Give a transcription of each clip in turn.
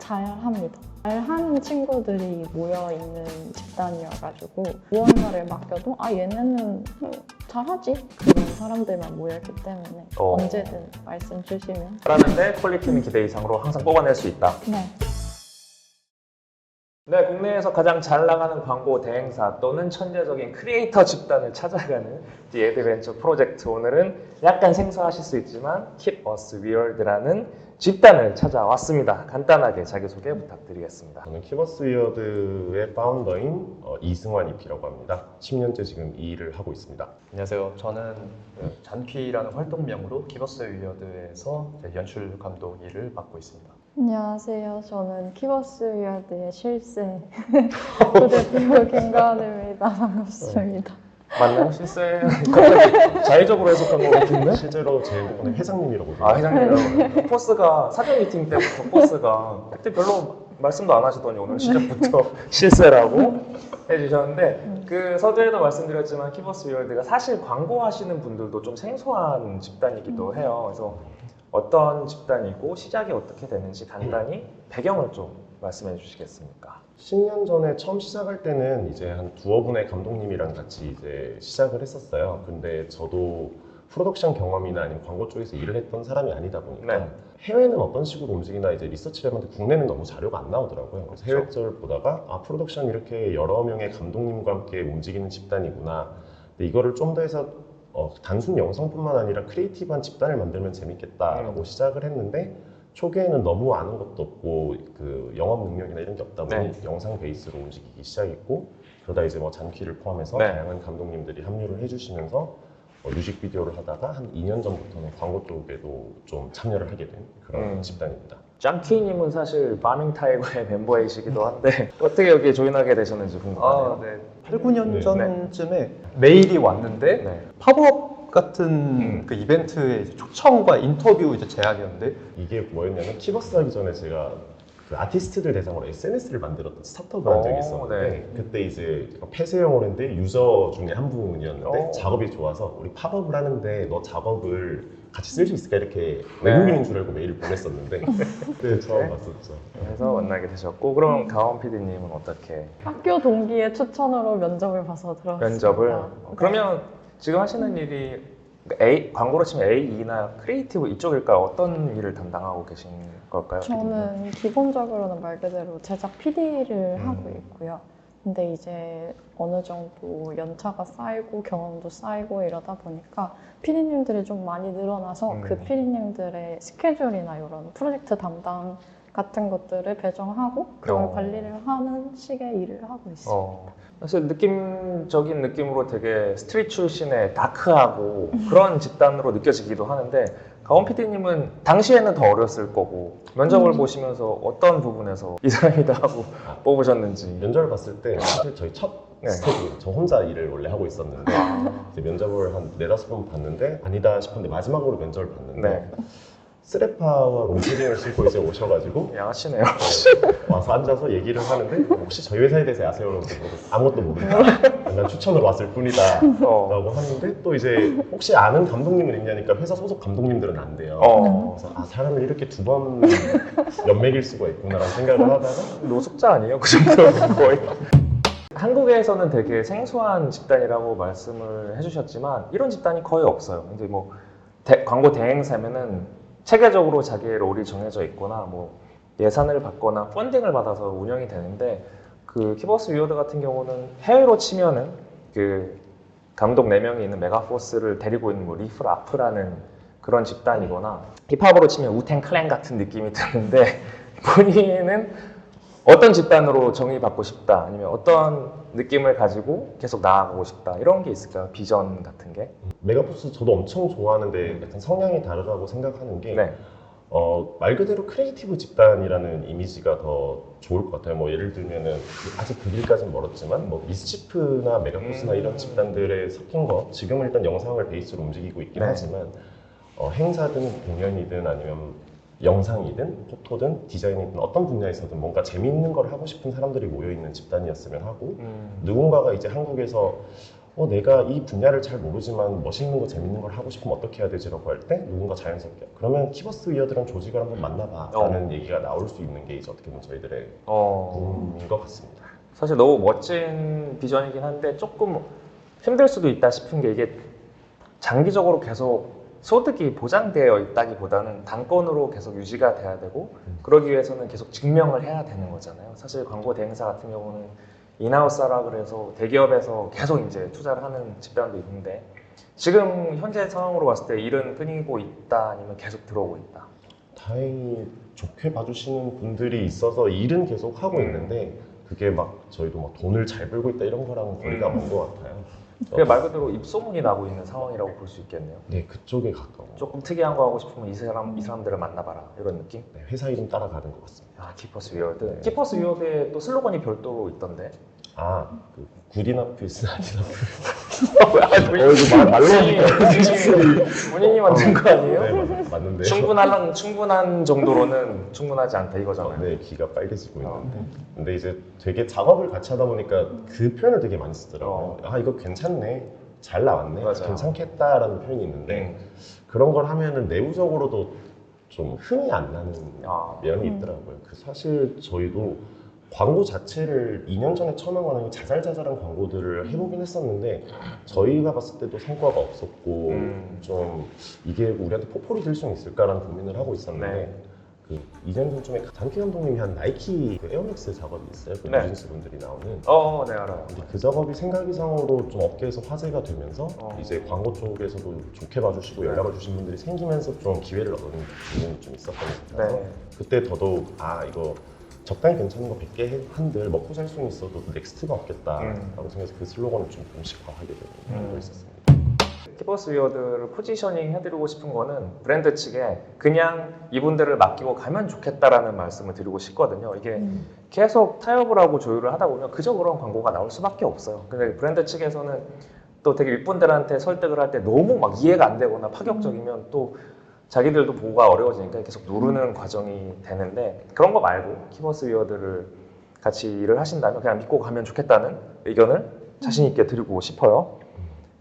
잘합니다. 잘하는 친구들이 모여있는 집단이어가지고 무언가를 맡겨도 얘네는 잘하지? 그런 사람들만 모여있기 때문에 언제든 말씀 주시면. 잘하는데 퀄리티는 기대 이상으로 항상 뽑아낼 수 있다. 네. 네, 국내에서 가장 잘 나가는 광고 대행사 또는 천재적인 크리에이터 집단을 찾아가는 The Adventure 프로젝트. 오늘은 약간 생소하실 수 있지만 Keep Us Weird라는 집단을 찾아왔습니다. 간단하게 자기소개 부탁드리겠습니다. 저는 키버스 위어드의 파운더인 이승환 EP라고 합니다. 10년째 지금 이 일을 하고 있습니다. 안녕하세요. 저는 잔피라는 활동명으로 키버스 위어드에서 연출 감독 일을 맡고 있습니다. 안녕하세요. 저는 키버스 위어드의 실세 부대표 김가은입니다. 반갑습니다. 맞나요? 실세 갑자기 자의적으로 해석한 것 같은데? 실제로 제 핸드폰에 회장님이라고 회장님이라고. 포스가 사전 미팅 때부터 포스가 그때 별로 말씀도 안 하시더니 오늘 시작부터 실세라고 해주셨는데, 그 서두에도 말씀드렸지만 키버스 위어드가 사실 광고하시는 분들도 좀 생소한 집단이기도 해요. 그래서 어떤 집단이고 시작이 어떻게 되는지 간단히 배경을 좀 말씀해 주시겠습니까? 10년 전에 처음 시작할 때는 이제 한 두어 분의 감독님이랑 같이 이제 시작을 했었어요. 근데 저도 프로덕션 경험이나 아니면 광고 쪽에서 일을 했던 사람이 아니다 보니까 네. 해외는 어떤 식으로 움직이나 이제 리서치를 해봤는데 국내는 너무 자료가 안 나오더라고요. 그래서 해외 걸 보다가 프로덕션 이렇게 여러 명의 감독님과 함께 움직이는 집단이구나. 근데 이거를 좀 더 해서 단순 영상뿐만 아니라 크리에이티브한 집단을 만들면 재밌겠다라고 시작을 했는데, 초기에는 너무 아는 것도 없고 그 영업 능력이나 이런 게 없다 보니 영상 베이스로 움직이기 시작했고, 그러다 이제 뭐 잔키를 포함해서 다양한 감독님들이 합류를 해주시면서 뮤직비디오를 하다가 한 2년 전부터는 광고 쪽에도 좀 참여를 하게 된 그런 집단입니다. 짱키님은 사실 바밍 타이거의 멤버이시기도 한데 어떻게 여기에 조인하게 되셨는지 궁금하네요. 네. 8, 9년 네. 전쯤에 메일이 왔는데 네. 팝업 같은 그 이벤트의 초청과 인터뷰 제안이었는데, 이게 뭐였냐면 키버스 하기 전에 제가 그 아티스트들 대상으로 SNS를 만들었던 스타트업을 한 적이 있었는데, 그때 이제 폐쇄형으로 했는데 유저 중에 한 분이었는데 작업이 좋아서 우리 팝업을 하는데 너 작업을 같이 쓸 수 있을까 이렇게 외국인인 줄 알고 메일을 보냈었는데 그때 처음 봤었죠. 그래서 만나게 되셨고, 그럼 가온 PD님은 어떻게 학교 동기의 추천으로 면접을 봐서 들어왔습니다. 면접을? 그러면 지금 하시는 일이 광고로 치면 AE나 크리에이티브 이쪽일까요? 어떤 일을 담당하고 계신 걸까요? 저는 기본적으로는 말 그대로 제작 PD를 하고 있고요. 근데 이제 어느 정도 연차가 쌓이고 경험도 쌓이고 이러다 보니까 PD님들이 좀 많이 늘어나서 그 PD님들의 스케줄이나 이런 프로젝트 담당 같은 것들을 배정하고 그걸 관리를 하는 식의 일을 하고 있어요. 사실 느낌적인 느낌으로 되게 스트릿 출신의 다크하고 그런 집단으로 느껴지기도 하는데, 가온 PD님은 당시에는 더 어렸을 거고 면접을 보시면서 어떤 부분에서 이 사람이다 하고 뽑으셨는지. 면접을 봤을 때 사실 저희 첫 스텝이 저 혼자 일을 원래 하고 있었는데 이제 면접을 한 4-5번 봤는데 아니다 싶었는데 마지막으로 면접을 봤는데 스레파와 롱패딩을 신고 이제 오셔가지고 양아치네요. 와서 앉아서 얘기를 하는데 혹시 저희 회사에 대해서 아세요? 라고 아무것도 모른다. 난 추천으로 왔을 뿐이다. 라고 하는데 또 이제 혹시 아는 감독님은 있냐니까 회사 소속 감독님들은 안 돼요. 그래서 사람을 이렇게 두 번 연맥일 수가 있구나라는 생각을 하다가 노숙자 아니에요? 그 정도면 거의. 한국에서는 되게 생소한 집단이라고 말씀을 해주셨지만 이런 집단이 거의 없어요. 이제 뭐 광고 대행사면은 체계적으로 자기의 롤이 정해져 있거나 뭐 예산을 받거나 펀딩을 받아서 운영이 되는데, 그 키버스 위어드 같은 경우는 해외로 치면은 그 감독 4명이 있는 메가포스를 데리고 있는 뭐 리플 아프라는 그런 집단이거나, 힙합으로 치면 우텐 클랜 같은 느낌이 드는데, 본인은 어떤 집단으로 정의받고 싶다, 아니면 어떤 느낌을 가지고 계속 나아가고 싶다, 이런 게 있을까요? 비전 같은 게? 메가포스 저도 엄청 좋아하는데 약간 성향이 다르다고 생각하는 게 말 그대로 크리에이티브 집단이라는 이미지가 더 좋을 것 같아요. 뭐 예를 들면은 아직 그 길까지는 멀었지만 뭐 미스치프나 메가포스나 이런 집단들의 섞인 거, 지금은 일단 영상을 베이스로 움직이고 있긴 하지만 행사든 공연이든 아니면 영상이든 포토든 디자인이든 어떤 분야에서든 뭔가 재밌는 걸 하고 싶은 사람들이 모여있는 집단이었으면 하고, 누군가가 이제 한국에서 내가 이 분야를 잘 모르지만 멋있는 거 재밌는 걸 하고 싶으면 어떻게 해야 되지라고 할 때 누군가 자연스럽게 그러면 키버스 위어드랑 조직을 한번 만나봐 라는 얘기가 나올 수 있는 게 이제 어떻게 보면 저희들의 꿈인 것 같습니다. 사실 너무 멋진 비전이긴 한데 조금 힘들 수도 있다 싶은 게 이게 장기적으로 계속 소득이 보장되어 있다기보다는 단건으로 계속 유지가 돼야 되고 그러기 위해서는 계속 증명을 해야 되는 거잖아요. 사실 광고 대행사 같은 경우는 인하우스라 그래서 대기업에서 계속 이제 투자를 하는 집단도 있는데 지금 현재 상황으로 봤을 때 일은 끊이고 있다 아니면 계속 들어오고 있다. 다행히 좋게 봐주시는 분들이 있어서 일은 계속 하고 있는데 그게 막 저희도 막 돈을 잘 벌고 있다 이런 거랑 거리가 먼 것 같아요. 그게 말 그대로 입소문이 나고 있는 상황이라고 볼 수 있겠네요. 네, 그쪽에 가까워. 조금 특이한 거 하고 싶으면 이 사람들을 만나봐라 이런 느낌? 네, 회사 이름 따라가는 것 같습니다. 아, 키퍼스 위어드. 네. 키퍼스 위어드에 또 슬로건이 별도로 있던데. 그 굿이너프스 이거 말로 본인이 만든 거 아니에요? 네, 맞는데. 충분한 정도로는 충분하지 않다 이거잖아요. 네, 귀가 빨개지고 있는데. 근데 이제 되게 작업을 같이 하다 보니까 그 표현을 되게 많이 쓰더라고요. 아, 이거 괜찮네. 잘 나왔네. 맞아요. 괜찮겠다라는 표현이 있는데 그런 걸 하면은 내부적으로도 좀 흥이 안 나는 면이 있더라고요. 사실 저희도 광고 자체를 2년 전에 처음 한 거는 자잘자잘한 광고들을 해보긴 했었는데 저희가 봤을 때도 성과가 없었고 좀 이게 우리한테 포포리 될 수 있을까라는 고민을 하고 있었는데 네. 그 2년 전쯤에 단키 감독님이 한 나이키 그 에어맥스 작업이 있어요. 그 네. 뉴진스 분들이 나오는. 네 알아요. 근데 그 작업이 생각 이상으로 좀 업계에서 화제가 되면서 이제 광고 쪽에서도 좋게 봐주시고 네. 연락을 주신 분들이 생기면서 좀 기회를 얻는 부분이 좀 있었던 것 같아서 네. 그때 더더욱 이거 적당히 괜찮은 거 100개 한들 먹고 살 수는 있어도 넥스트가 없겠다라고 생각해서 그 슬로건을 좀 공식화하게 되는 것도 있었습니다. 키퍼스 위어드를 포지셔닝 해드리고 싶은 거는 브랜드 측에 그냥 이분들을 맡기고 가면 좋겠다라는 말씀을 드리고 싶거든요. 이게 계속 타협을 하고 조율을 하다 보면 그저 그런 광고가 나올 수밖에 없어요. 근데 브랜드 측에서는 또 되게 윗분들한테 설득을 할 때 너무 막 이해가 안 되거나 파격적이면 또 자기들도 보고가 어려워지니까 계속 누르는 과정이 되는데 그런 거 말고 키퍼스 위어드를 같이 일을 하신다면 그냥 믿고 가면 좋겠다는 의견을 자신 있게 드리고 싶어요.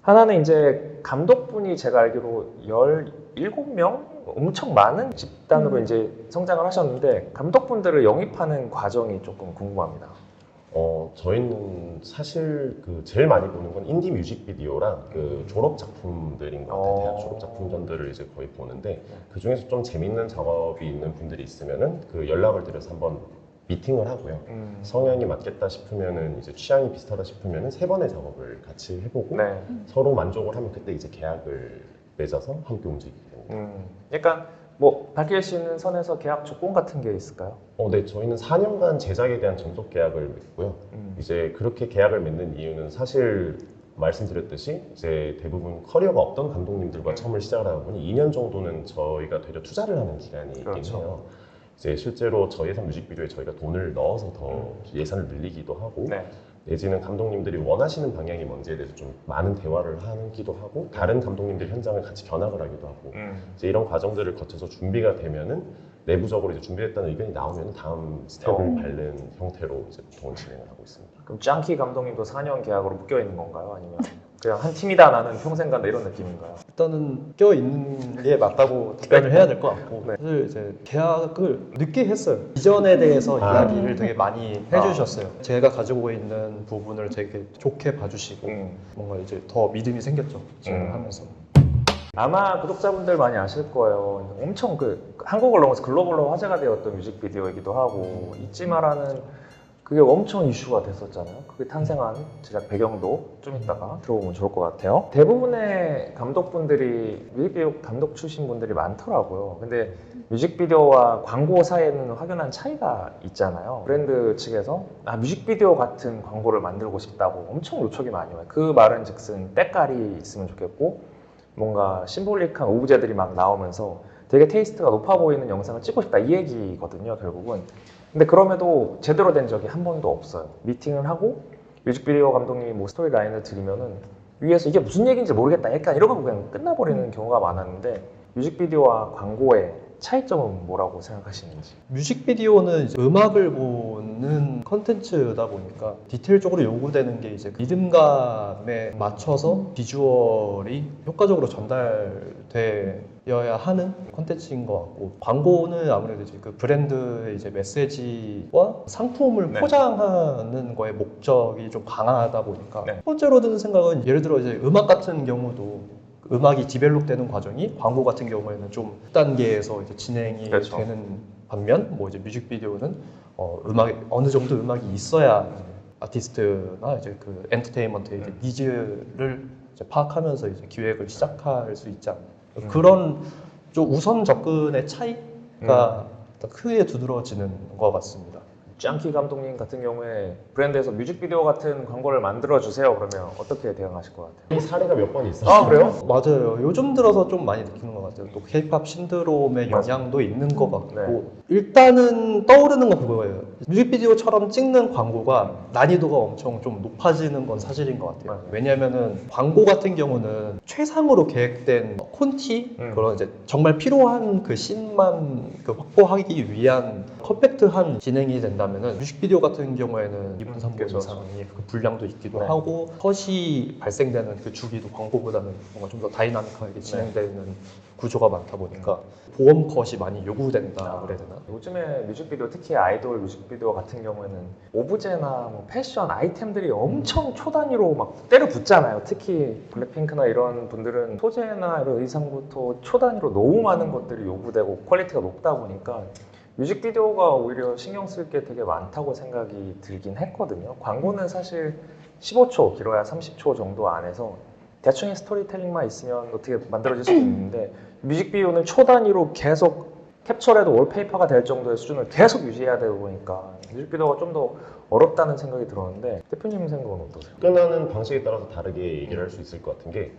하나는 이제 감독분이 제가 알기로 17명? 엄청 많은 집단으로 이제 성장을 하셨는데 감독분들을 영입하는 과정이 조금 궁금합니다. 저희는 사실 그 제일 많이 보는 건 인디 뮤직비디오랑 그 졸업 작품들인 것 같아요. 대학 졸업 작품전들을 이제 거의 보는데 그 중에서 좀 재밌는 작업이 있는 분들이 있으면은 그 연락을 드려서 한번 미팅을 하고요. 성향이 맞겠다 싶으면은 이제 취향이 비슷하다 싶으면은 3번의 작업을 같이 해보고 네. 서로 만족을 하면 그때 이제 계약을 맺어서 함께 움직이게 됩니다. 약간 뭐 밝힐 수 있는 선에서 계약 조건 같은 게 있을까요? 네, 저희는 4년간 제작에 대한 전속 계약을 맺고요. 이제 그렇게 계약을 맺는 이유는 사실 말씀드렸듯이 이제 대부분 커리어가 없던 감독님들과 처음을 시작을 하다 보니 2년 정도는 저희가 되려 투자를 하는 기간이 있긴 그렇죠. 해요. 이제 실제로 저희 예산 뮤직비디오에 저희가 돈을 넣어서 더 예산을 늘리기도 하고 네. 내지는 감독님들이 원하시는 방향이 뭔지에 대해서 좀 많은 대화를 하기도 하고 다른 감독님들 현장을 같이 견학을 하기도 하고 이제 이런 과정들을 거쳐서 준비가 되면은 내부적으로 이제 준비됐다는 의견이 나오면 다음 스텝을 밟는 형태로 이제 보통 진행을 하고 있습니다. 그럼 짱키 감독님도 4년 계약으로 묶여 있는 건가요? 아니면 그냥 한 팀이다 나는 평생 간다 이런 느낌인가요? 일단은 껴 있는 게 맞다고 답변을 해야 될 것 같고 네. 사실 이제 계약을 늦게 했어요. 비전에 대해서 이야기를 되게 많이 해주셨어요. 제가 가지고 있는 부분을 되게 좋게 봐주시고 뭔가 이제 더 믿음이 생겼죠. 진행하면서. 아마 구독자분들 많이 아실 거예요. 엄청 한국을 넘어서 글로벌로 화제가 되었던 뮤직비디오이기도 하고 잊지 마라는 그게 엄청 이슈가 됐었잖아요. 그게 탄생한 제작 배경도 좀 이따가 들어보면 좋을 것 같아요. 대부분의 감독분들이 뮤직비디오 감독 출신 분들이 많더라고요. 근데 뮤직비디오와 광고 사이에는 확연한 차이가 있잖아요. 브랜드 측에서 뮤직비디오 같은 광고를 만들고 싶다고 엄청 요청이 많이 와요. 그 말은 즉슨 때깔이 있으면 좋겠고 뭔가 심볼릭한 오브제들이 막 나오면서 되게 테이스트가 높아 보이는 영상을 찍고 싶다 이 얘기거든요, 결국은. 근데 그럼에도 제대로 된 적이 한 번도 없어요. 미팅을 하고 뮤직비디오 감독님이 뭐 스토리 라인을 드리면은 위에서 이게 무슨 얘기인지 모르겠다 약간 이러고 그냥 끝나버리는 경우가 많았는데 뮤직비디오와 광고의 차이점은 뭐라고 생각하시는지? 뮤직비디오는 이제 음악을 보는 컨텐츠다 보니까 디테일적으로 요구되는 게 이제 리듬감에 맞춰서 비주얼이 효과적으로 전달되어야 하는 컨텐츠인 것 같고, 광고는 아무래도 이제 그 브랜드의 이제 메시지와 상품을 네. 포장하는 거에 목적이 좀 강하다 보니까 네. 첫 번째로 드는 생각은, 예를 들어 이제 음악 같은 경우도 음악이 디벨롭되는 과정이 광고 같은 경우에는 좀 단계에서 이제 진행이 그렇죠. 되는 반면, 뭐 이제 뮤직비디오는 음악이 어느 정도 음악이 있어야 아티스트나 이제 그 엔터테인먼트의 이제 니즈를 이제 파악하면서 이제 기획을 시작할 수 있지 않나. 그런 좀 우선 접근의 차이가 크게 두드러지는 것 같습니다. 짱키 감독님 같은 경우에 브랜드에서 뮤직비디오 같은 광고를 만들어주세요 그러면 어떻게 대응하실 것 같아요? 이 사례가 몇 번 있었어요. 아 그래요? 맞아요. 요즘 들어서 좀 많이 느끼는 것 같아요. 또 K-팝 신드롬의 맞아. 영향도 있는 것 같고, 네. 일단은 떠오르는 건 그거예요. 뮤직비디오처럼 찍는 광고가 난이도가 엄청 좀 높아지는 건 사실인 것 같아요. 맞아요. 왜냐하면은 광고 같은 경우는 최상으로 계획된 콘티, 그런 이제 정말 필요한 그 씬만 그 확보하기 위한 컴팩트한 진행이 된다면은, 뮤직비디오 같은 경우에는 2분 3분 그렇죠. 이상의 그 분량도 있기도 네. 하고, 컷이 발생되는 그 주기도 광고보다는 뭔가 좀 더 다이나믹하게 진행되는 구조가 많다 보니까 보험 컷이 많이 요구된다 그래야 되나? 요즘에 뮤직비디오, 특히 아이돌 뮤직비디오 같은 경우에는 오브제나 뭐 패션 아이템들이 엄청 초단위로 막 때려 붙잖아요. 특히 블랙핑크나 이런 분들은 소재나 이런 의상부터 초단위로 너무 많은 것들이 요구되고 퀄리티가 높다 보니까 뮤직비디오가 오히려 신경 쓸 게 되게 많다고 생각이 들긴 했거든요. 광고는 사실 15초, 길어야 30초 정도 안에서 대충의 스토리텔링만 있으면 어떻게 만들어질 수도 있는데, 뮤직비디오는 초 단위로 계속 캡처해도 월페이퍼가 될 정도의 수준을 계속 유지해야 되다 보니까 뮤직비디오가 좀 더 어렵다는 생각이 들었는데, 대표님 생각은 어떠세요? 접근하는 방식에 따라서 다르게 얘기를 할 수 있을 것 같은 게,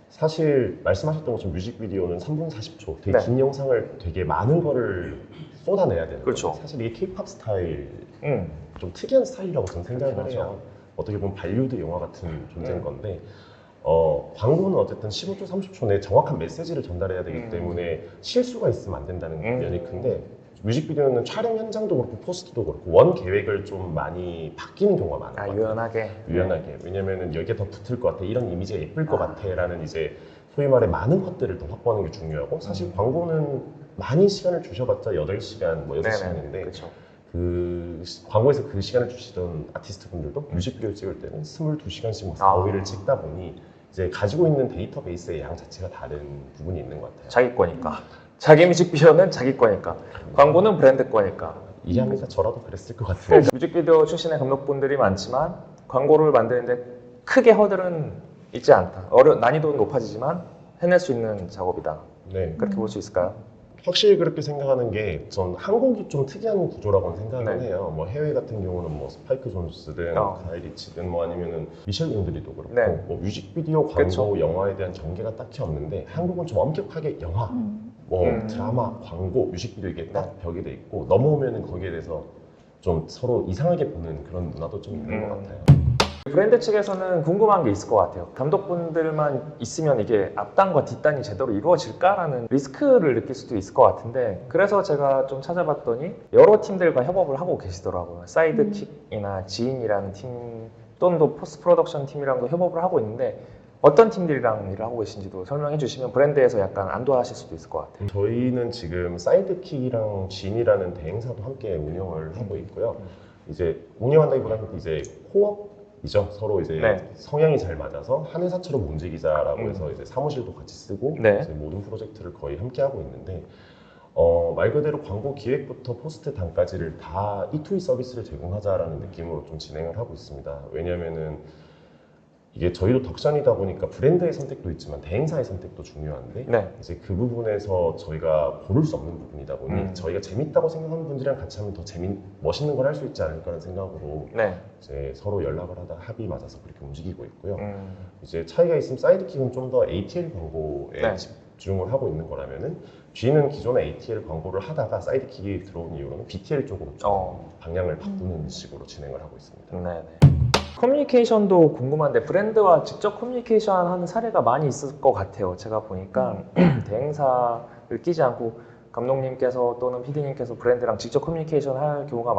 사실 말씀하셨던 것처럼 뮤직비디오는 3분 40초 되게 네. 긴 영상을 되게 많은 거를 쏟아내야 되는 그렇죠. 거예요. 사실 이게 K-팝 스타일 응. 좀 특이한 스타일이라고 저는 생각을 그렇긴 해요. 어떻게 보면 발리우드 영화 같은 존재인 음. 건데, 광고는 어쨌든 15초, 30초 내에 정확한 메시지를 전달해야 되기 때문에 실수가 있으면 안 된다는 면이 큰데, 뮤직비디오는 촬영 현장도 그렇고 포스트도 그렇고 원 계획을 좀 많이 바뀌는 경우가 많아요. 아, 유연하게. 유연하게. 왜냐면은 여기에 더 붙을 것 같아, 이런 이미지가 예쁠 것 같아라는 이제 소위 말해 많은 컷들을 더 확보하는 게 중요하고, 사실 광고는 많이 시간을 주셔봤자 8시간, 뭐 6시간인데 그렇죠. 그 광고에서 그 시간을 주시던 아티스트 분들도 뮤직비디오 찍을 때는 22시간씩 아. 4, 5일을 찍다 보니 이제 가지고 있는 데이터베이스의 양 자체가 다른 부분이 있는 것 같아요. 자기 거니까. 자기 뮤직비디오는 자기 거니까. 광고는 브랜드 거니까. 이해합니다. 저라도 그랬을 것 같아요. 그러니까 뮤직비디오 출신의 감독분들이 많지만 광고를 만드는데 크게 허들은 있지 않다. 난이도는 높아지지만 해낼 수 있는 작업이다. 네. 그렇게 볼 수 있을까요? 확실히 그렇게 생각하는 게, 전 한국이 좀 특이한 구조라고 생각을 네. 해요. 뭐 해외 같은 경우는 뭐 스파이크 존스든 가이 리치든 뭐 아니면은 미셸 윈드리도 그렇고, 네. 뭐 뮤직비디오, 광고, 그쵸. 영화에 대한 경계가 딱히 없는데, 한국은 좀 엄격하게 영화, 뭐 드라마, 광고, 뮤직비디오 이게 딱 벽이 돼 있고, 넘어오면은 거기에 대해서 좀 서로 이상하게 보는 그런 문화도 좀 있는 것 같아요. 브랜드 측에서는 궁금한 게 있을 것 같아요. 감독분들만 있으면 이게 앞단과 뒷단이 제대로 이루어질까라는 리스크를 느낄 수도 있을 것 같은데, 그래서 제가 좀 찾아봤더니 여러 팀들과 협업을 하고 계시더라고요. 사이드킥이나 지인이라는 팀 또는 또 포스트 프로덕션 팀이랑도 협업을 하고 있는데, 어떤 팀들이랑 일을 하고 계신지도 설명해 주시면 브랜드에서 약간 안도하실 수도 있을 것 같아요. 저희는 지금 사이드킥이랑 진이라는 대행사도 함께 운영을 하고 있고요. 이제 운영한다기보다는 이제 코업이죠. 서로 이제 네. 성향이 잘 맞아서 한 회사처럼 움직이자라고 해서 이제 사무실도 같이 쓰고 네. 이제 모든 프로젝트를 거의 함께 하고 있는데, 말 그대로 광고 기획부터 포스트 단까지를 다 E2E 서비스를 제공하자라는 느낌으로 좀 진행을 하고 있습니다. 왜냐면은 이게 저희도 덕션이다 보니까 브랜드의 선택도 있지만 대행사의 선택도 중요한데, 네. 이제 그 부분에서 저희가 고를 수 없는 부분이다 보니 저희가 재밌다고 생각하는 분들이랑 같이 하면 더 멋있는 걸 할 수 있지 않을까라는 생각으로 네. 이제 서로 연락을 하다 합의 맞아서 그렇게 움직이고 있고요. 음. 이제 차이가 있으면 사이드킥은 좀 더 ATL 광고에 네. 집중을 하고 있는 거라면은, G는 기존에 ATL 광고를 하다가 사이드킥이 들어온 이후로는 BTL 쪽으로 좀 방향을 바꾸는 식으로 진행을 하고 있습니다. 네. 커뮤니케이션도 궁금한데, 브랜드와 직접 커뮤니케이션 하는 사례가 많이 있을 것 같아요. 제가 보니까 대행사를 끼지 않고 감독님께서 또는 PD님께서 브랜드랑 직접 커뮤니케이션 할 경우가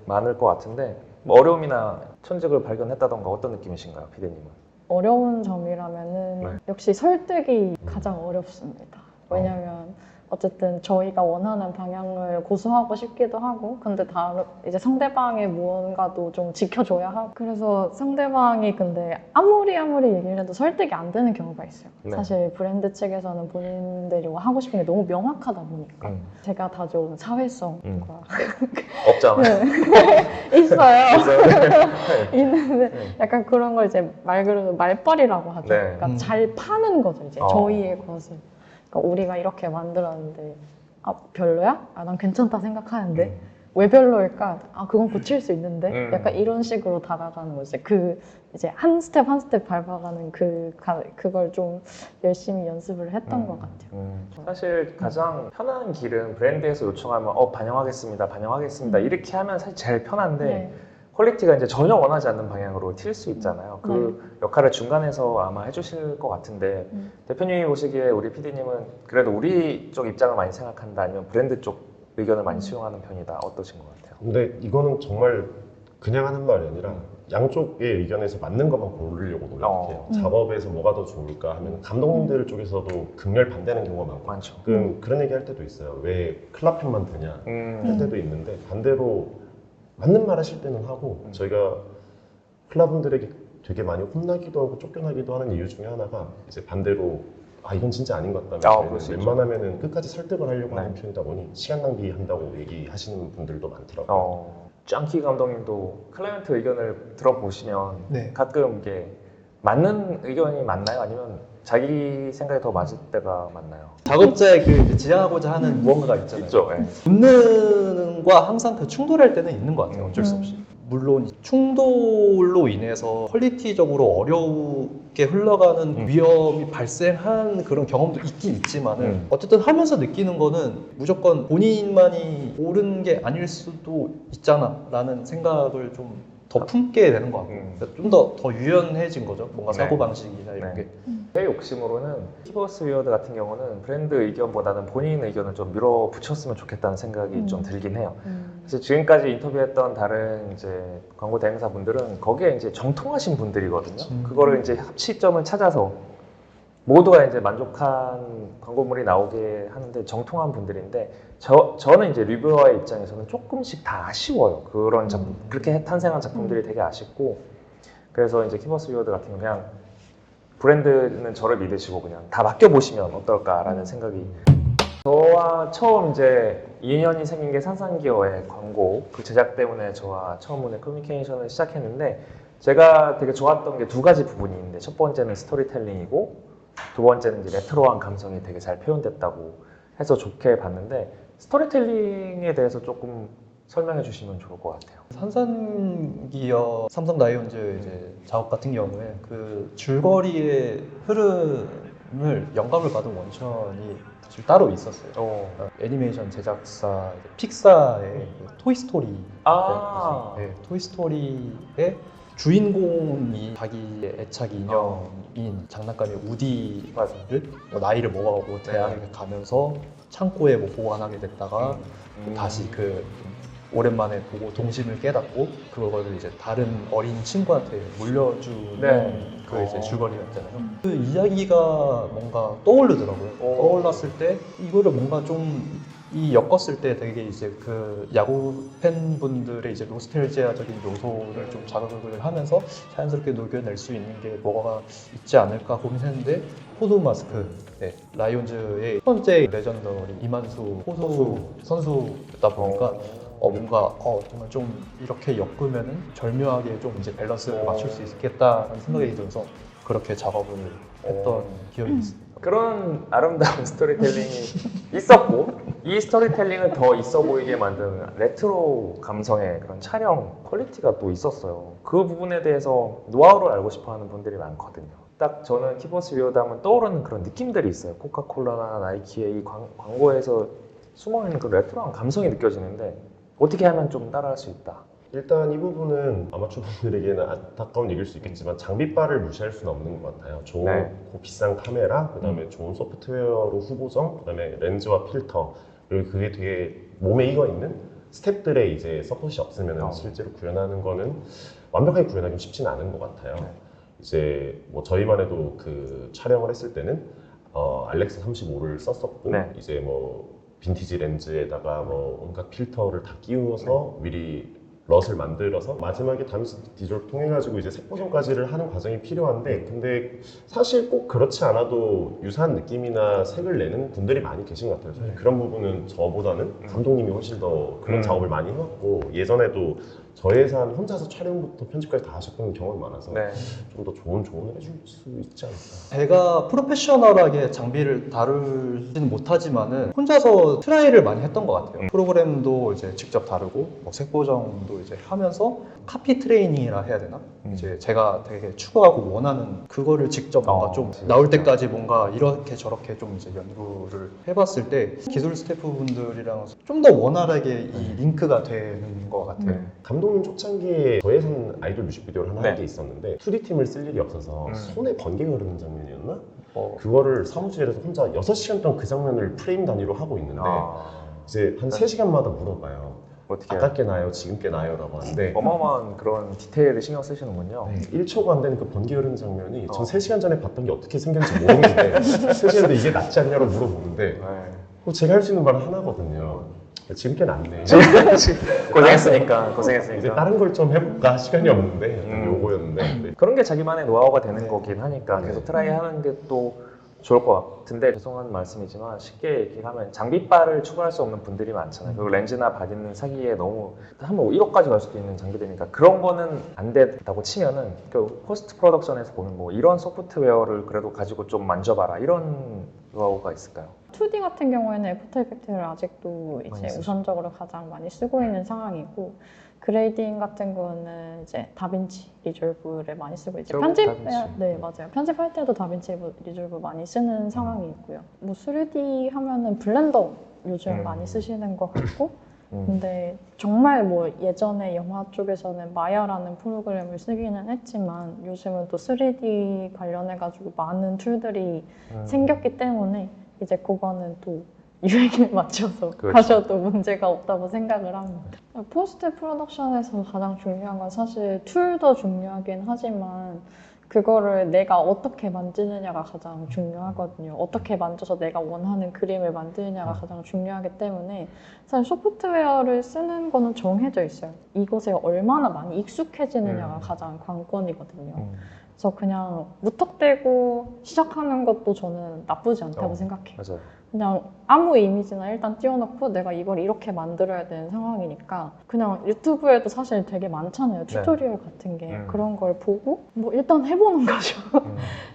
많을 것 같은데 뭐 어려움이나 천직을 발견했다던가 어떤 느낌이신가요, PD님은? 어려운 점이라면은 네. 역시 설득이 가장 어렵습니다. 왜냐면 어쨌든 저희가 원하는 방향을 고수하고 싶기도 하고, 근데 이제 상대방의 무언가도 좀 지켜줘야 하고, 그래서 상대방이 근데 아무리 얘기를 해도 설득이 안 되는 경우가 있어요. 네. 사실 브랜드 측에서는 본인들이 하고 싶은 게 너무 명확하다 보니까 제가 다 좀 사회성과 없잖아요. 있어요. 그래서 있는데 네. 약간 그런 걸 이제 말 그대로 말빨이라고 하죠. 네. 그러니까 잘 파는 거죠, 이제 어. 저희의 것을. 그러니까 우리가 이렇게 만들었는데 아 별로야? 아 난 괜찮다 생각하는데 왜 별로일까? 아 그건 고칠 수 있는데 약간 이런 식으로 다가가는 거지. 이제 한 스텝 한 스텝 밟아가는 그걸 좀 열심히 연습을 했던 것 같아요. 사실 가장 편한 길은 브랜드에서 요청하면 반영하겠습니다 이렇게 하면 사실 제일 편한데 네. 퀄리티가 이제 전혀 원하지 않는 방향으로 튈 수 있잖아요. 그 역할을 중간에서 아마 해주실 것 같은데 대표님이 보시기에 우리 PD님은 그래도 우리 쪽 입장을 많이 생각한다 아니면 브랜드 쪽 의견을 많이 수용하는 편이다 어떠신 것 같아요? 근데 이거는 정말 그냥 하는 말이 아니라 양쪽의 의견에서 맞는 것만 고르려고 노력해요. 작업에서 뭐가 더 좋을까 하면 감독님들 쪽에서도 극렬 반대하는 경우가 많고 많죠. 그런 얘기 할 때도 있어요. 왜 클럽펜만 드냐 할 때도 있는데 반대로 맞는 말 하실 때는 하고 저희가 클럽분들에게 되게 많이 혼나기도 하고 쫓겨나기도 하는 이유 중에 하나가 이제 반대로 이건 진짜 아닌 것 같다. 그럴 수 있죠. 웬만하면은 끝까지 설득을 하려고 네. 하는 편이다 보니 시간 낭비한다고 얘기하시는 분들도 많더라고요. 짱키 감독님도 클라이언트 의견을 들어보시면 네. 가끔 이게 맞는 의견이 맞나요? 아니면 자기 생각이 더 맞을 때가 맞나요? 작업자의 그 이제 지향하고자 하는 무언가가 있잖아요. 있죠. 네. 본능과 항상 그 충돌할 때는 있는 것 같아요. 어쩔 수 없이. 물론 충돌로 인해서 퀄리티적으로 어렵게 흘러가는 위험이 발생한 그런 경험도 있긴 있지만은 어쨌든 하면서 느끼는 거는 무조건 본인만이 옳은 게 아닐 수도 있잖아 라는 생각을 좀 더 품게 되는 것 같고 좀 더 유연해진 거죠. 뭔가 네. 사고방식이나 이런 네. 게. 제 욕심으로는 키버스 위어드 같은 경우는 브랜드 의견보다는 본인 의견을 좀 밀어붙였으면 좋겠다는 생각이 좀 들긴 해요. 그래서 지금까지 인터뷰했던 다른 이제 광고 대행사 분들은 거기에 이제 정통하신 분들이거든요. 그거를 이제 합치점을 찾아서 모두가 이제 만족한 광고물이 나오게 하는데 정통한 분들인데 저는 이제 리뷰어의 입장에서는 조금씩 다 아쉬워요. 그런 작품, 그렇게 탄생한 작품들이 되게 아쉽고 그래서 이제 키버스 위어드 같은 경우 그냥 브랜드는 저를 믿으시고 그냥 다 맡겨보시면 어떨까라는 생각이 저와 처음 이제 인연이 생긴 게 산산기어의 광고 그 제작 때문에 저와 처음 오늘 커뮤니케이션을 시작했는데 제가 되게 좋았던 게 두 가지 부분이 있는데 첫 번째는 스토리텔링이고 두 번째는 이제 레트로한 감성이 되게 잘 표현됐다고 해서 좋게 봤는데 스토리텔링에 대해서 조금 설명해 주시면 좋을 것 같아요. 산산기어 삼성 라이온즈 이제 작업 같은 경우에 그 줄거리의 흐름을 영감을 받은 원천이 사실 따로 있었어요. 애니메이션 제작사 픽사의 그 토이스토리. 네, 토이스토리의 주인공이 자기의 애착 인형인 장난감의 우디를 나이를 먹어가고 대학에 가면서 창고에 보관하게 됐다가 다시 오랜만에 보고 동심을 깨닫고 그거를 이제 다른 어린 친구한테 물려주는 그 이제 줄거리였잖아요. 그 이야기가 뭔가 떠오르더라고요. 떠올랐을 때 이거를 뭔가 좀 엮었을 때 되게 이제 그 야구 팬분들의 이제 노스텔지아적인 요소를 좀 자극을 하면서 자연스럽게 녹여낼 수 있는 게 뭐가 있지 않을까 고민했는데 호두 마스크, 라이온즈의 첫 번째 레전더리 이만수 호수 선수다 보니까 뭔가 정말 좀 이렇게 엮으면은 절묘하게 좀 이제 밸런스를 맞출 수 있겠다라는 생각이 들어서 그렇게 작업을 했던 기억이 있습니다. 그런 아름다운 스토리텔링이 있었고 이 스토리텔링을 더 있어 보이게 만드는 레트로 감성의 그런 촬영 퀄리티가 또 있었어요. 그 부분에 대해서 노하우를 알고 싶어하는 분들이 많거든요. 딱 저는 키버스 위어드 하면 떠오르는 그런 느낌들이 있어요. 코카콜라나 나이키의 이 광고에서 숨어있는 그 레트로한 감성이 느껴지는데 어떻게 하면 좀 따라할 수 있다? 일단 이 부분은 아마추어 분들에게는 안타까운 얘기일 수 있겠지만 장비빨을 무시할 수는 없는 것 같아요. 좋은 비싼 카메라, 그 다음에 좋은 소프트웨어로 후보정, 그 다음에 렌즈와 필터, 그리고 그게 되게 몸에 익어 있는 스태프들의 이제 서폿이 없으면 어. 실제로 구현하는 거는 완벽하게 구현하기 쉽지는 않은 것 같아요. 네. 이제 뭐 저희만 해도 그 촬영을 했을 때는 알렉스 35를 썼었고 네. 이제 뭐 빈티지 렌즈에다가 뭐 온갖 필터를 다 끼워서 미리 럿을 만들어서 마지막에 다미스 디졸 통해가지고 이제 색 보정까지를 하는 과정이 필요한데, 근데 사실 꼭 그렇지 않아도 유사한 느낌이나 색을 내는 분들이 많이 계신 것 같아요. 사실 그런 부분은 저보다는 감독님이 훨씬 더 그런 작업을 많이 해왔고, 예전에도 저희 회사는 혼자서 촬영부터 편집까지 다 하셨던 경험이 많아서 네. 좀 더 좋은 조언을 해줄 수 있지 않을까. 제가 프로페셔널하게 장비를 다루지는 못하지만은 혼자서 트라이를 많이 했던 것 같아요. 프로그램도 이제 직접 다루고 뭐 색보정도 이제 하면서 카피 트레이닝이라 해야 되나? 이제 제가 되게 추구하고 원하는 그거를 직접 뭔가 좀 진짜. 나올 때까지 뭔가 이렇게 저렇게 좀 이제 연구를 해봤을 때 기술 스태프분들이랑 좀 더 원활하게 이 링크가 되는 것 같아요. 감독님 초창기에 저희 회사는 아이돌 뮤직비디오를 하나 네. 한 게 있었는데 2D 팀을 쓸 일이 없어서 손에 번개가 흐르는 장면이었나? 어. 그거를 사무실에서 혼자 6시간 동안 그 장면을 프레임 단위로 하고 있는데 이제 한 3시간마다 물어봐요. 어떻게 아깝게 나요? 지금께 나요? 라고 하는데 어마어마한 그런 디테일을 신경 쓰시는군요. 1초가 안 되는 그 번개 흐르는 장면이 전 어. 3시간 전에 봤던 게 어떻게 생겼는지 모르는데 3시간 뒤에 이게 낫지 않냐고 물어보는데 네. 제가 할 수 있는 말은 하나거든요. 지금께 낫네. 고생했으니까 이제 고생했으니까. 다른 걸 좀 해볼까? 시간이 없는데 약간 요거였는데 네. 그런 게 자기만의 노하우가 되는 네. 거긴 하니까 네. 계속 트라이하는 게 또 좋을 것 같은데, 죄송한 말씀이지만 쉽게 얘기하면 장비빨을 추구할 수 없는 분들이 많잖아요. 그리고 렌즈나 바디는 사기에 너무 한번 1억까지 갈 수도 있는 장비들이니까 그런 거는 안 된다고 치면은 그 포스트 프로덕션에서 보면 뭐 이런 소프트웨어를 그래도 가지고 좀 만져봐라 이런 노하우가 있을까요? 2D 같은 경우에는 애프터 이펙트를 아직도 많이 이제 쓰시죠. 우선적으로 가장 많이 쓰고 있는 상황이고, 그레이딩 같은 거는 이제 다빈치 리졸브를 많이 쓰고 이제 결국 편집 다빈치. 네 맞아요, 편집할 때도 다빈치 리졸브 많이 쓰는 상황이 있고요. 뭐 3D 하면은 블렌더 요즘 많이 쓰시는 것 같고, 근데 정말 뭐 예전에 영화 쪽에서는 마야라는 프로그램을 쓰기는 했지만 요즘은 또 3D 관련해가지고 많은 툴들이 생겼기 때문에 이제 그거는 또 유행에 맞춰서 그렇죠. 가셔도 문제가 없다고 생각을 합니다. 포스트 프로덕션에서 가장 중요한 건 사실 툴도 중요하긴 하지만 그거를 내가 어떻게 만지느냐가 가장 중요하거든요. 어떻게 만져서 내가 원하는 그림을 만드느냐가 가장 중요하기 때문에 사실 소프트웨어를 쓰는 거는 정해져 있어요. 이것에 얼마나 많이 익숙해지느냐가 가장 관건이거든요. 그래서 그냥 무턱대고 시작하는 것도 저는 나쁘지 않다고 생각해요. 맞아요. 그냥 아무 이미지나 일단 띄워놓고 내가 이걸 이렇게 만들어야 되는 상황이니까 그냥 유튜브에도 사실 되게 많잖아요. 튜토리얼 같은 게. 그런 걸 보고 뭐 일단 해보는 거죠.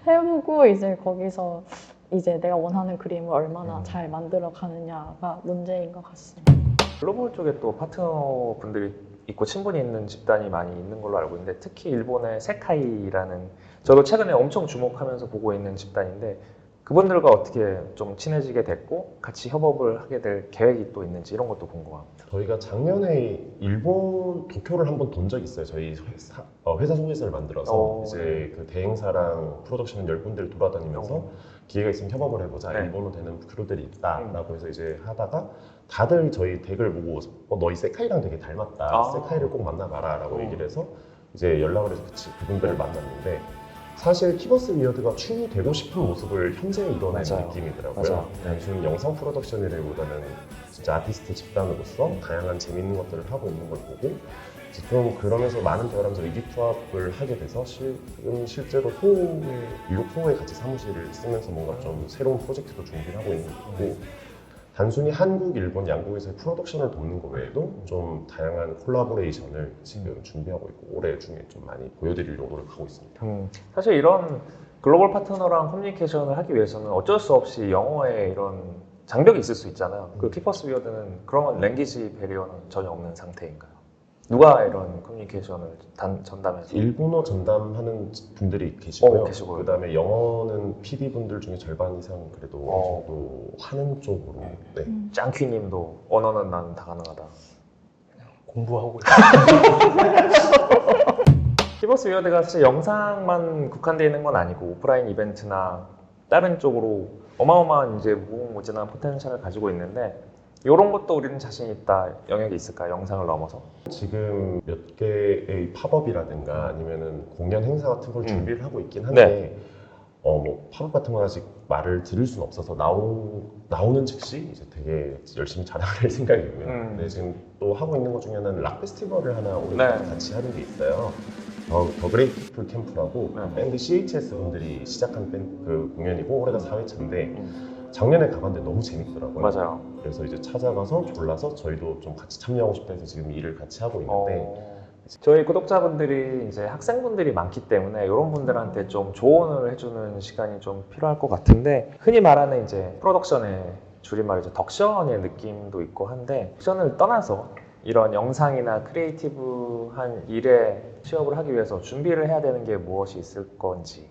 해보고 이제 거기서 이제 내가 원하는 그림을 얼마나 잘 만들어 가느냐가 문제인 것 같습니다. 글로벌 쪽에 또 파트너 분들이 있고 친분이 있는 집단이 많이 있는 걸로 알고 있는데, 특히 일본의 세카이라는, 저도 최근에 엄청 주목하면서 보고 있는 집단인데 그분들과 어떻게 좀 친해지게 됐고 같이 협업을 하게 될 계획이 또 있는지 이런 것도 궁금합니다. 저희가 작년에 일본 도쿄를 한번 돈 적이 있어요. 저희 회사 소개서를 만들어서 오. 이제 그 대행사랑 프로덕션 10군데를 돌아다니면서 기회가 있으면 협업을 해보자. 네. 일본어 되는 크루들이 있다라고 해서 이제 하다가 다들 저희 덱을 보고 너희 세카이랑 되게 닮았다. 아. 세카이를 꼭 만나봐라라고 얘기를 해서 이제 연락을 해서 그분들을 만났는데, 사실 키버스 위어드가 추구되고 싶은 모습을 현재 이뤄내는 맞아요. 느낌이더라고요. 맞아요. 단순 영상 프로덕션이라기보다는 진짜 아티스트 집단으로서 다양한 재밌는 것들을 하고 있는 걸 보고 이제 좀 그러면서 많은 대화하면서 의기투합을 하게 돼서 지금 실제로 미국 소호에 같이 사무실을 쓰면서 뭔가 좀 새로운 프로젝트도 준비를 하고 있는 거고, 단순히 한국, 일본 양국에서의 프로덕션을 돕는 것 외에도 좀 다양한 콜라보레이션을 지금 준비하고 있고 올해 중에 좀 많이 보여드리려고 노력하고 있습니다. 사실 이런 글로벌 파트너랑 커뮤니케이션을 하기 위해서는 어쩔 수 없이 영어에 이런 장벽이 있을 수 있잖아요. 그 키퍼스 위어드는 그런 랭귀지 배리어는 전혀 없는 상태인가요? 누가 이런 커뮤니케이션을 전담해서? 일본어 전담하는 분들이 계시고요. 계시고요. 그다음에 영어는 PD 분들 중에 절반 이상 그래도 어느 정도 하는 쪽으로. 네. 짱퀴님도 언어는 난 다 가능하다. 공부하고 있어요. 키버스 위어드가 사실 영상만 국한되어 있는 건 아니고 오프라인 이벤트나 다른 쪽으로 어마어마한 이제 무궁무진한 포텐셜을 가지고 있는데, 이런 것도 우리는 자신 있다 영역이 있을까? 영상을 넘어서. 지금 몇 개의 팝업이라든가 아니면은 공연 행사 같은 걸 준비를 하고 있긴 한데 뭐 팝업 같은 건 아직 말을 들을 수는 없어서 나오는 즉시 이제 되게 열심히 자랑할 생각이고요. 근데 지금 또 하고 있는 것 중에는 락 페스티벌을 하나 올해 같이 하는 게 있어요. 더 그레이트 피플 캠프라고 밴드 CHS 분들이 시작한 그 공연이고 올해가 4회차인데 작년에 가봤는데 너무 재밌더라고요. 맞아요. 그래서 이제 찾아가서 골라서 저희도 좀 같이 참여하고 싶다 해서 지금 일을 같이 하고 있는데 저희 구독자분들이 이제 학생분들이 많기 때문에 이런 분들한테 좀 조언을 해주는 시간이 좀 필요할 것 같은데 흔히 말하는 이제 프로덕션의 줄임말이죠. 덕션의 느낌도 있고 한데 덕션을 떠나서 이런 영상이나 크리에이티브한 일에 취업을 하기 위해서 준비를 해야 되는 게 무엇이 있을 건지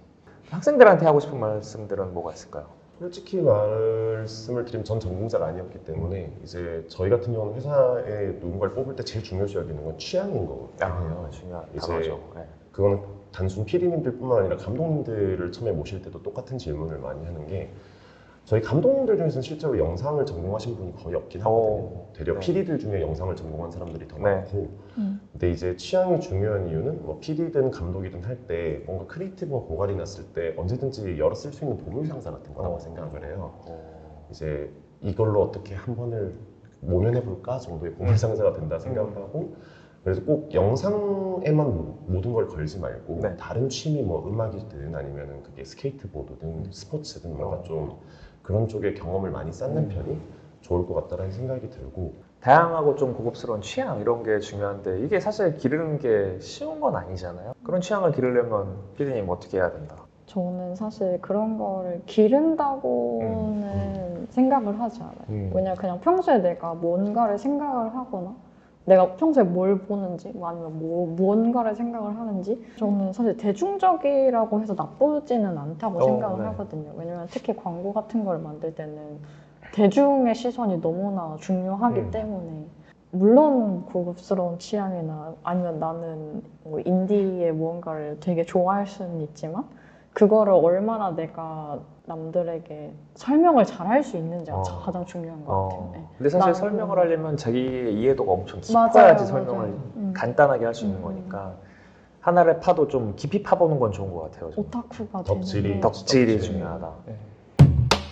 학생들한테 하고 싶은 말씀들은 뭐가 있을까요? 솔직히 말씀을 드리면 전 전공자가 아니었기 때문에 이제 저희 같은 경우는 회사에 누군가를 뽑을 때 제일 중요시 여기는 건 취향인 것 같아요. 중요한 이제 단어죠. 그거는 단순 PD님들뿐만 아니라 감독님들을 처음에 모실 때도 똑같은 질문을 많이 하는 게 저희 감독님들 중에서는 실제로 영상을 전공하신 분이 거의 없긴 하거든요. 되려 PD들 중에 영상을 전공한 사람들이 더 많고 근데 이제 취향이 중요한 이유는 뭐 PD든 감독이든 할 때 뭔가 크리에이티브가 고갈이 났을 때 언제든지 열어 쓸 수 있는 보물 상자 같은 거라고 생각을 해요. 이제 이걸로 어떻게 한 번을 모면해 볼까 정도의 보물 상자가 된다 생각을 하고 그래서 꼭 영상에만 모든 걸 걸지 말고 다른 취미 뭐 음악이든 아니면은 그게 스케이트보드든 스포츠든 뭔가 좀 그런 쪽의 경험을 많이 쌓는 편이 좋을 것 같다라는 생각이 들고 다양하고 좀 고급스러운 취향 이런 게 중요한데 이게 사실 기르는 게 쉬운 건 아니잖아요. 그런 취향을 기르려면 피디님 어떻게 해야 된다? 저는 사실 그런 거를 기른다고는 생각을 하지 않아요. 왜냐면 그냥 평소에 내가 뭔가를 생각을 하거나 내가 평소에 뭘 보는지 아니면 무언가를 생각을 하는지 저는 사실 대중적이라고 해서 나쁘지는 않다고 생각을 하거든요. 왜냐면 특히 광고 같은 걸 만들 때는 대중의 시선이 너무나 중요하기 때문에 물론 고급스러운 취향이나 아니면 나는 뭐 인디의 무언가를 되게 좋아할 수는 있지만 그거를 얼마나 내가 남들에게 설명을 잘 할 수 있는지가 가장 중요한 것 같아요. 네. 근데 사실 설명을 하려면 자기의 이해도가 엄청 깊어야지 설명을 간단하게 할 수 있는 거니까 하나를 파도 좀 깊이 파보는 건 좋은 것 같아요. 저는. 오타쿠가 덕질이 중요하다.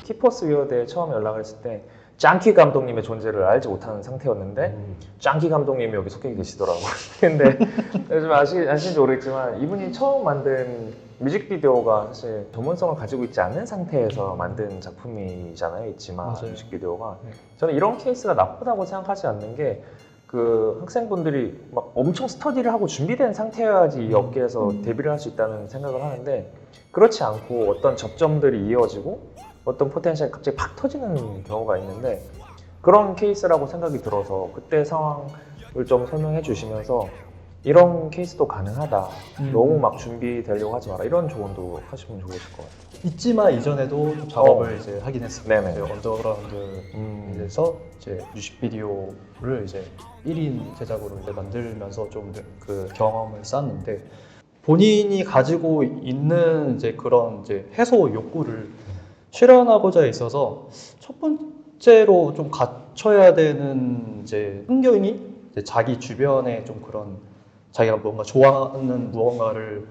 티포스 위어드에 처음 연락을 했을 때 짱키 감독님의 존재를 알지 못하는 상태였는데 짱키 감독님이 여기 속해 계시더라고요. 근데 좀 아시는지 모르겠지만 이분이 처음 만든 뮤직비디오가 사실 전문성을 가지고 있지 않은 상태에서 만든 작품이잖아요. 있지만 뮤직비디오가 저는 이런 케이스가 나쁘다고 생각하지 않는 게 그 학생분들이 막 엄청 스터디를 하고 준비된 상태여야지 이 업계에서 데뷔를 할 수 있다는 생각을 하는데 그렇지 않고 어떤 접점들이 이어지고 어떤 포텐셜이 갑자기 팍 터지는 경우가 있는데 그런 케이스라고 생각이 들어서 그때 상황을 좀 설명해 주시면서 이런 케이스도 가능하다. 너무 막 준비되려고 하지 마라. 이런 조언도 하시면 좋으실 것 같아요. 있지만 이전에도 좀 작업을 이제 하긴 했습니다. 네네. 언더그라운드에서 이제 뮤직비디오를 이제 1인 제작으로 이제 만들면서 좀 그 경험을 쌓았는데 본인이 가지고 있는 이제 그런 이제 해소 욕구를 실현하고자 있어서 첫 번째로 좀 갖춰야 되는 이제 환경이 이제 자기 주변에 좀 그런 자기가 뭔가 좋아하는 무언가를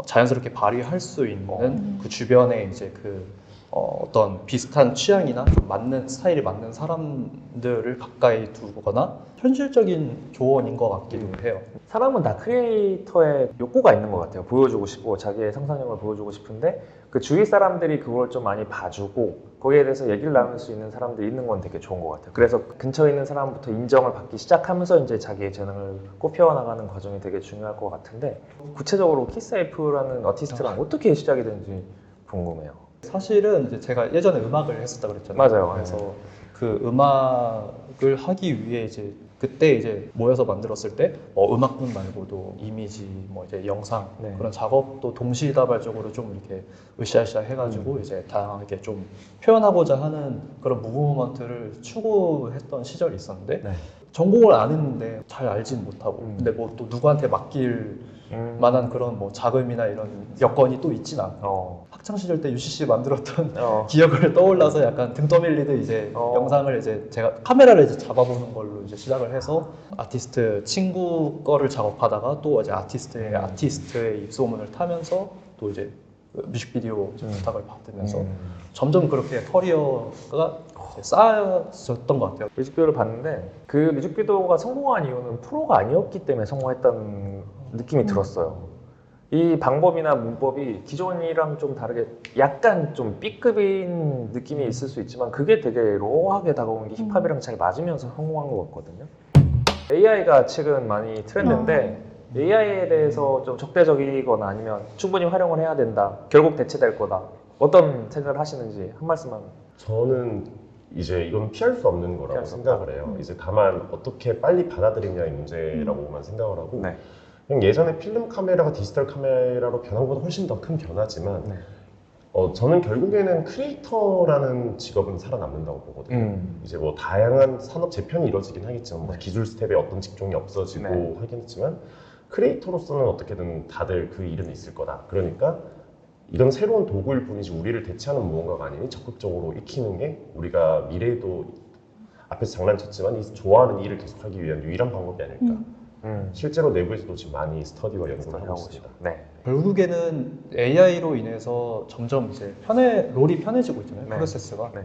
자연스럽게 발휘할 수 있는 그 주변에 이제 그 어떤 비슷한 취향이나 좀 맞는 스타일이 맞는 사람들을 가까이 두거나 현실적인 조언인 것 같기도 해요. 사람은 다 크리에이터의 욕구가 있는 것 같아요. 보여주고 싶고 자기의 상상력을 보여주고 싶은데 그 주위 사람들이 그걸 좀 많이 봐주고 거기에 대해서 얘기를 나눌 수 있는 사람들이 있는 건 되게 좋은 것 같아요. 그래서 근처에 있는 사람부터 인정을 받기 시작하면서 이제 자기의 재능을 꽃피워나가는 과정이 되게 중요할 것 같은데 구체적으로 키스에이프라는 아티스트랑 어떻게 시작이 됐는지 궁금해요. 사실은 이제 제가 예전에 음악을 했었다 그랬잖아요. 맞아요. 그래서 그 음악을 하기 위해 이제 그때 이제 모여서 만들었을 때 음악뿐 말고도 이미지, 뭐 이제 영상 그런 작업도 동시다발적으로 좀 이렇게 으쌰으쌰 해가지고 이제 다양하게 좀 표현하고자 하는 그런 무브먼트를 추구했던 시절이 있었는데 전공을 안 했는데 잘 알진 못하고 근데 뭐 또 누구한테 맡길 만한 그런 뭐 자금이나 이런 여건이 또 있진 않고 학창 시절 때 UCC 만들었던 기억을 떠올라서 약간 등 떠밀리듯 이제 영상을 이제 제가 카메라를 이제 잡아보는 걸로 이제 시작을 해서 아티스트 친구 거를 작업하다가 또 이제 아티스트의 입소문을 타면서 또 이제 뮤직비디오 이제 부탁을 받으면서 점점 그렇게 커리어가 이제 쌓여졌던 것 같아요. 뮤직비디오를 봤는데 그 뮤직비디오가 성공한 이유는 프로가 아니었기 때문에 성공했다는 느낌이 들었어요. 이 방법이나 문법이 기존이랑 좀 다르게 약간 좀 B급인 느낌이 있을 수 있지만 그게 되게 로우하게 다가오는 게 힙합이랑 잘 맞으면서 성공한 것 같거든요. AI가 최근 많이 트렌드인데 AI에 대해서 좀 적대적이거나 아니면 충분히 활용을 해야 된다, 결국 대체될 거다, 어떤 생각을 하시는지 한 말씀만. 저는 이제 이건 피할 수 없는 거라고 피할 수 생각을 해요. 이제 다만 어떻게 빨리 받아들이냐의 문제라고만 생각을 하고 네. 그냥 예전에 필름 카메라가 디지털 카메라로 변한 것보다 훨씬 더 큰 변화지만 네. 저는 결국에는 크리에이터라는 직업은 살아남는다고 보거든요. 이제 뭐 다양한 산업 재편이 이루어지긴 하겠지만 뭐 기술 스텝에 어떤 직종이 없어지고 네. 하긴 했지만 크리에이터로서는 어떻게든 다들 그 이름이 있을 거다. 그러니까 이건 새로운 도구일 뿐이지 우리를 대체하는 무언가가 아니니 적극적으로 익히는 게 우리가 미래에도 앞에서 장난쳤지만 이 좋아하는 일을 계속하기 위한 유일한 방법이 아닐까. 실제로 내부에서도 지금 많이 스터디와 연구를 하고 있습니다. 네. 결국에는 AI로 인해서 점점 이제 롤이 편해지고 있잖아요. 네. 프로세스가. 네.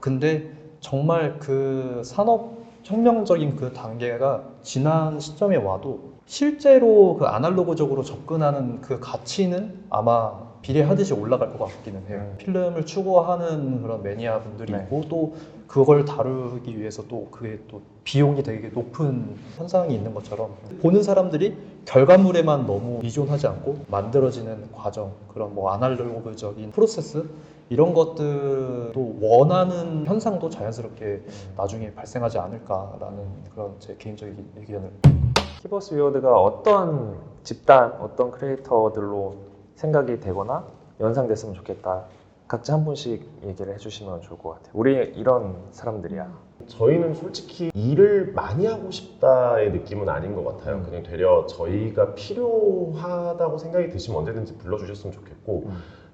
근데 정말 그 산업 혁명적인 그 단계가 지난 시점에 와도 실제로 그 아날로그적으로 접근하는 그 가치는 아마 비례하듯이 올라갈 것 같기는 해요. 필름을 추구하는 그런 매니아 분들이 네. 있고 또 그걸 다루기 위해서 또 그게 또 비용이 되게 높은 현상이 있는 것처럼 보는 사람들이 결과물에만 너무 의존하지 않고 만들어지는 과정, 그런 뭐 아날로그적인 프로세스 이런 것들도 원하는 현상도 자연스럽게 나중에 발생하지 않을까라는 그런 제 개인적인 의견을. 키버스 위워드가 어떤 집단, 어떤 크리에이터들로 생각이 되거나 연상됐으면 좋겠다. 각자 한 분씩 얘기를 해주시면 좋을 것 같아요. 우리 이런 사람들이야. 저희는 솔직히 일을 많이 하고 싶다의 느낌은 아닌 것 같아요. 그냥 되려 저희가 필요하다고 생각이 드시면 언제든지 불러주셨으면 좋겠고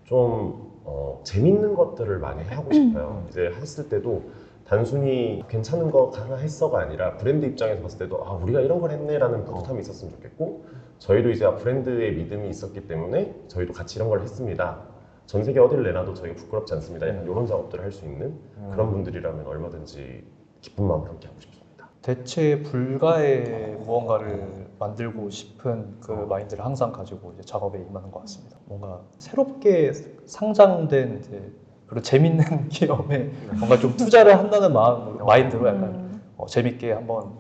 좀 재밌는 것들을 많이 하고 싶어요. 이제 했을 때도 단순히 괜찮은 거 하나 했어가 아니라 브랜드 입장에서 봤을 때도 아 우리가 이런 걸 했네라는 뿌듯함이 있었으면 좋겠고 저희도 이제 브랜드의 믿음이 있었기 때문에 저희도 같이 이런 걸 했습니다. 전 세계 어디를 내놔도 저희가 부끄럽지 않습니다. 약간 이런 작업들을 할 수 있는 그런 분들이라면 얼마든지 기쁜 마음을 함께 하고 싶습니다. 대체 불가의 무언가를 만들고 싶은 그 마인드를 항상 가지고 이제 작업에 임하는 것 같습니다. 뭔가 새롭게 상장된 이제 그리고 재밌는 기업에 뭔가 좀 투자를 한다는 마인드로 약간 재밌게 한번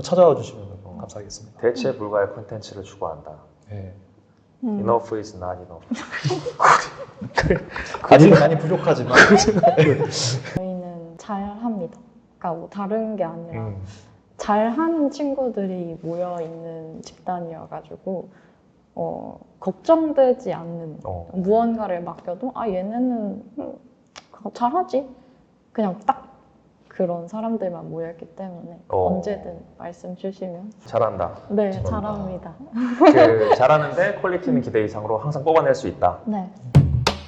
찾아와 주시면 감사하겠습니다. 대체 불가의 콘텐츠를 추구한다. 네. Enough is not enough. 아직 많이 부족하지만 저희는 잘합니다. 그러니까 뭐 다른 게 아니라 잘하는 친구들이 모여 있는 집단이어가지고 걱정되지 않는 무언가를 맡겨도 아 얘네는 잘하지 그냥 딱 그런 사람들만 모였기 때문에 언제든 말씀 주시면 잘한다. 네 잘한다. 잘합니다. 그 잘하는데 퀄리티는 기대 이상으로 항상 뽑아낼 수 있다. 네.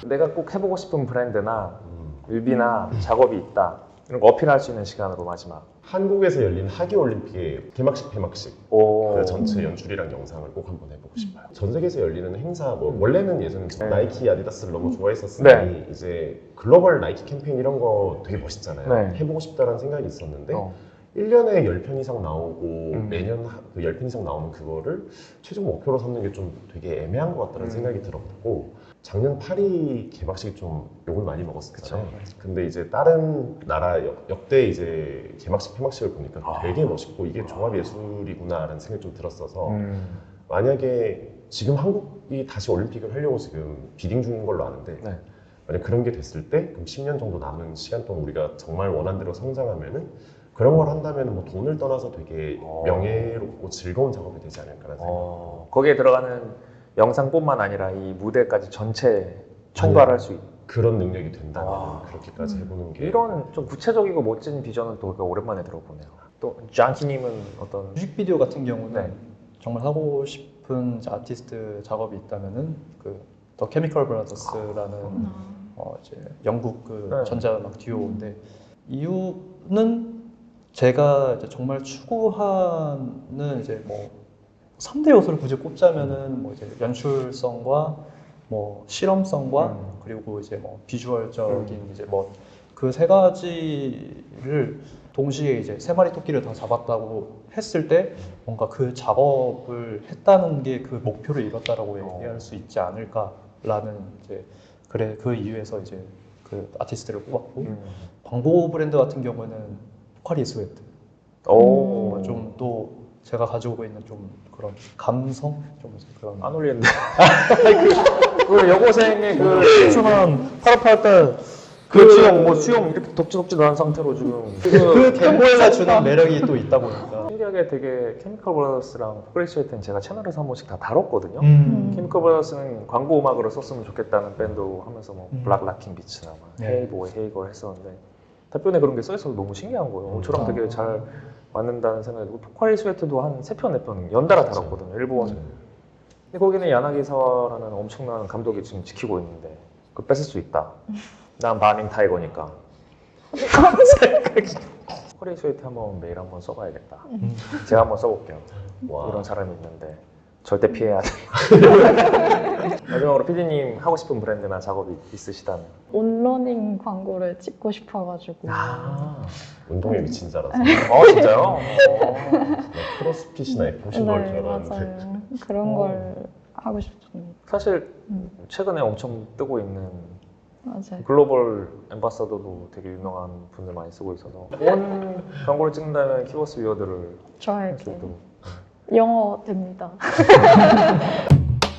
내가 꼭 해보고 싶은 브랜드나 뮤비나 작업이 있다. 이런 거 어필할 수 있는 시간으로 마지막. 한국에서 열린 하계올림픽의 개막식 폐막식 오. 그 전체 연출이랑 영상을 꼭 한번 해보고 싶어요. 전 세계에서 열리는 행사, 뭐 원래는 예전에 나이키, 아디다스를 너무 좋아했었으니 네. 이제 글로벌 나이키 캠페인 이런 거 되게 멋있잖아요. 네. 해보고 싶다라는 생각이 있었는데 1년에 10편 이상 나오고 매년 그 10편 이상 나오는 그거를 최종 목표로 삼는 게 좀 되게 애매한 것 같다는 생각이 들었고 작년 파리 개막식이 좀 욕을 많이 먹었었잖아요. 근데 이제 다른 나라 역대 이제 개막식 폐막식을 보니까 되게 멋있고 이게 종합 예술이구나라는 생각이 좀 들었어서 만약에 지금 한국이 다시 올림픽을 하려고 지금 비딩 중인 걸로 아는데 네. 만약 그런 게 됐을 때 그럼 10년 정도 남은 시간 동안 우리가 정말 원한 대로 성장하면은 그런 걸 한다면 뭐 돈을 떠나서 되게 명예롭고 즐거운 작업이 되지 않을까라는 생각. 거기에 들어가는 영상뿐만 아니라 이 무대까지 전체 총괄할 수 있는 그런 능력이 된다면 그렇게까지 해보는 게 이런 좀 구체적이고 멋진 비전은 또 오랜만에 들어보네요. 또 장키님은 어떤 뮤직비디오 같은 경우는 네. 정말 하고 싶은 아티스트 작업이 있다면은 그 더 케미컬 브라더스라는 이제 영국 그 네. 전자음악 듀오인데 이유는 제가 이제 정말 추구하는 이제 뭐 3대 요소를 굳이 꼽자면은 뭐 이제 연출성과 뭐 실험성과 그리고 이제 뭐 비주얼적인 이제 뭐 그 세 가지를 동시에 이제 세 마리 토끼를 다 잡았다고 했을 때 뭔가 그 작업을 했다는 게 그 목표를 이뤘다라고 얘기할 수 있지 않을까라는 이제 그래 그 이유에서 이제 그 아티스트를 뽑았고 광고 브랜드 같은 경우는 포카리 스웨트 오, 좀 또 제가 가지고 있는 좀 그런 감성 좀 그런 안 어울리는데. 그 여고생의 그 순한 파라파할 때그 수영 뭐 수영 이렇게 덥지덥지도 않은 상태로 지금 그 갬보에가 주는 매력이 또 있다 보니까 신기하게 되게 케미컬 브라더스랑 포카리 스웨트는 제가 채널에서 한 번씩 다 다뤘거든요. 케미컬 브라더스는 광고 음악으로 썼으면 좋겠다는 밴드 하면서 뭐 블락 락킹 비츠나 막 네. 헤이보이 헤이걸 했었는데 대표에 그런 게 써있어서 너무 신기한 거예요. 저랑 되게 잘 맞는다는 생각이 들고 포카리 스웨트도 한 3편, 4편 연달아 다뤘거든요. 일본. 근데 거기는 야나기사와라는 엄청난 감독이 지금 지키고 있는데 그걸 뺏을 수 있다. 난 바밍 타이거니까. 포카리 스웨트 한번 매일 한번 써봐야겠다. 제가 한번 써볼게요. 와. 이런 사람이 있는데 절대 피해야 돼. 마지막으로 PD님 하고 싶은 브랜드나 작업이 있으시다면? 온러닝 광고를 찍고 싶어가지고 운동에 미친 자라서 진짜요? 크로스핏이나 F50 걸줄 네, 알았는데 맞아요. 그런 걸 하고 싶습니다. 사실 최근에 엄청 뜨고 있는 맞아요. 글로벌 엠바서더도 되게 유명한 분들 많이 쓰고 있어서 온 광고를 찍는다면 키워스 위어드를 저에게 또 영어 됩니다.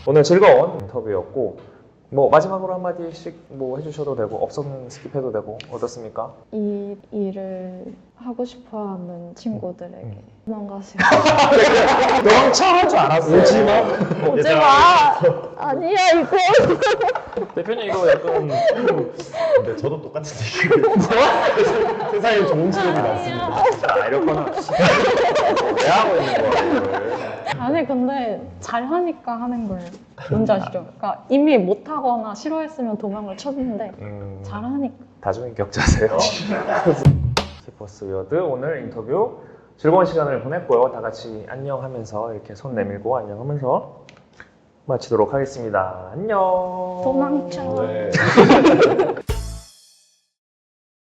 오늘 즐거운 인터뷰였고 뭐 마지막으로 한마디씩 뭐 해주셔도 되고 없으면 스킵해도 되고 어떻습니까? 이 일을 하고 싶어하는 친구들에게 도망가세요. 도망쳐할 줄 알았어요. 오지마. 오지 마. 아니야 이거. 대표님 이거 약간 근데 저도 똑같은 얘기를 세상에 좋은 직업이 많습니다. 잘 알렸거나 왜 하고 있는 거야 이걸. 아니 근데 잘하니까 하는 거예요. 뭔지 아시죠? 그러니까 이미 못하거나 싫어했으면 도망을 쳤는데 잘하니까. 다중인격자세요. 키퍼스 위어드 오늘 인터뷰 즐거운 시간을 보냈고요. 다 같이 안녕하면서 이렇게 손 내밀고 안녕하면서 마치도록 하겠습니다. 안녕. 도망쳐. 네.